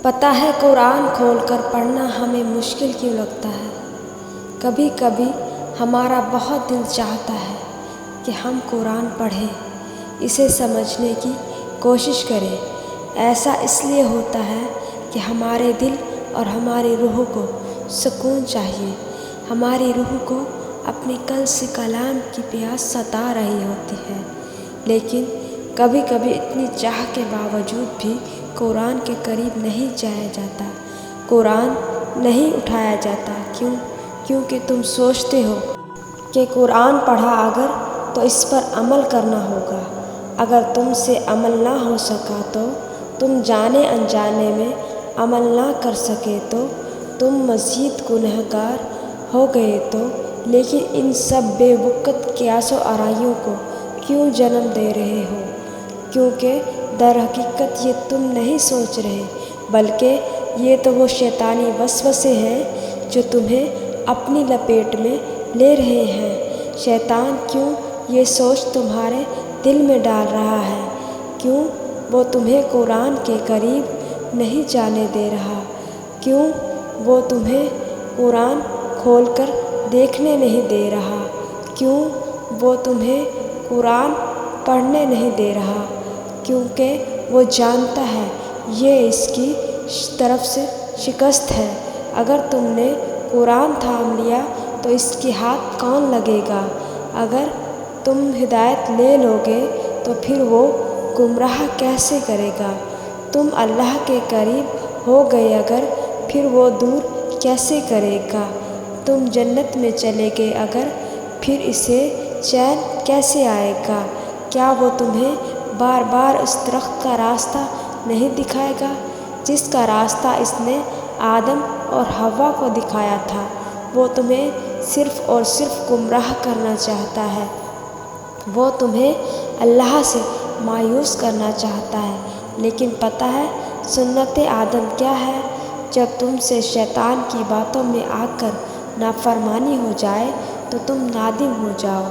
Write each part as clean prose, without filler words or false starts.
پتہ ہے قرآن کھول کر پڑھنا ہمیں مشکل کیوں لگتا ہے؟ کبھی کبھی ہمارا بہت دل چاہتا ہے کہ ہم قرآن پڑھیں، اسے سمجھنے کی کوشش کریں۔ ایسا اس لیے ہوتا ہے کہ ہمارے دل اور ہماری روح کو سکون چاہیے۔ ہماری روح کو اپنے قلب سے کلام کی پیاس ستا رہی ہوتی ہے، لیکن کبھی کبھی اتنی چاہ کے باوجود بھی قرآن کے قریب نہیں جایا جاتا، قرآن نہیں اٹھایا جاتا۔ کیونکہ تم سوچتے ہو کہ قرآن پڑھا اگر تو اس پر عمل کرنا ہوگا، اگر تم سے عمل نہ ہو سکا تو تم جانے انجانے میں عمل نہ کر سکے تو تم مزید گنہگار ہو گئے تو۔ لیکن ان سب بے وقت قیاس و آرائیوں کو کیوں جنم دے رہے ہو؟ کیونکہ در حقیقت یہ تم نہیں سوچ رہے، بلکہ یہ تو وہ شیطانی وسوسے ہیں جو تمہیں اپنی لپیٹ میں لے رہے ہیں۔ شیطان کیوں یہ سوچ تمہارے دل میں ڈال رہا ہے؟ کیوں وہ تمہیں قرآن کے قریب نہیں جانے دے رہا؟ کیوں وہ تمہیں قرآن کھول کر دیکھنے نہیں دے رہا؟ کیوں وہ تمہیں قرآن پڑھنے نہیں دے رہا؟ کیونکہ وہ جانتا ہے یہ اس کی طرف سے شکست ہے۔ اگر تم نے قرآن تھام لیا تو اس کے ہاتھ کون لگے گا؟ اگر تم ہدایت لے لو گے تو پھر وہ گمراہ کیسے کرے گا؟ تم اللہ کے قریب ہو گئے اگر پھر وہ دور کیسے کرے گا؟ تم جنت میں چلے گئے اگر پھر اسے چین کیسے آئے گا؟ کیا وہ تمہیں بار بار اس درخت کا راستہ نہیں دکھائے گا جس کا راستہ اس نے آدم اور حوا کو دکھایا تھا؟ وہ تمہیں صرف اور صرف گمراہ کرنا چاہتا ہے، وہ تمہیں اللہ سے مایوس کرنا چاہتا ہے۔ لیکن پتہ ہے سنت آدم کیا ہے؟ جب تم سے شیطان کی باتوں میں آ کر نافرمانی ہو جائے تو تم نادم ہو جاؤ،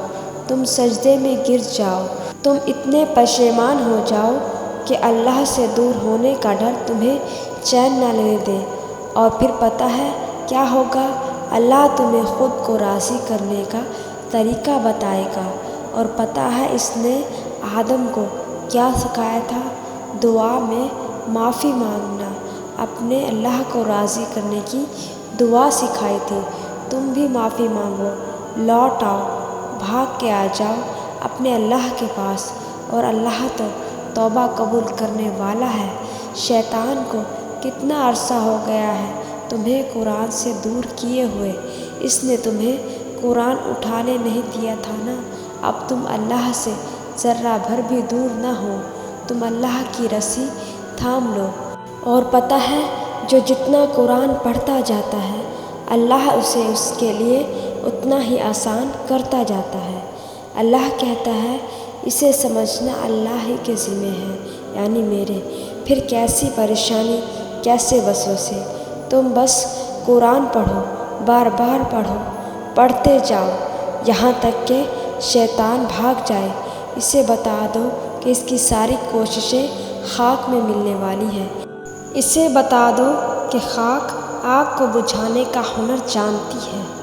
تم سجدے میں گر جاؤ، تم اتنے پشیمان ہو جاؤ کہ اللہ سے دور ہونے کا ڈر تمہیں چین نہ لینے دے۔ اور پھر پتہ ہے کیا ہوگا؟ اللہ تمہیں خود کو راضی کرنے کا طریقہ بتائے گا۔ اور پتہ ہے اس نے آدم کو کیا سکھایا تھا؟ دعا میں معافی مانگنا، اپنے اللہ کو راضی کرنے کی دعا سکھائی تھی۔ تم بھی معافی مانگو، لوٹ آؤ، بھاگ کے آ جاؤ اپنے اللہ کے پاس، اور اللہ تو توبہ قبول کرنے والا ہے۔ شیطان کو کتنا عرصہ ہو گیا ہے تمہیں قرآن سے دور کیے ہوئے، اس نے تمہیں قرآن اٹھانے نہیں دیا تھا نا؟ اب تم اللہ سے ذرہ بھر بھی دور نہ ہو، تم اللہ کی رسی تھام لو۔ اور پتہ ہے جو جتنا قرآن پڑھتا جاتا ہے اللہ اسے اس کے لیے اتنا ہی آسان کرتا جاتا ہے۔ اللہ کہتا ہے اسے سمجھنا اللہ ہی کے ذمہ ہے، یعنی میرے۔ پھر کیسی پریشانی، کیسے وسوسے؟ تم بس قرآن پڑھو، بار بار پڑھو، پڑھتے جاؤ یہاں تک کہ شیطان بھاگ جائے۔ اسے بتا دو کہ اس کی ساری کوششیں خاک میں ملنے والی ہیں۔ اسے بتا دو کہ خاک آگ کو بجھانے کا ہنر جانتی ہے۔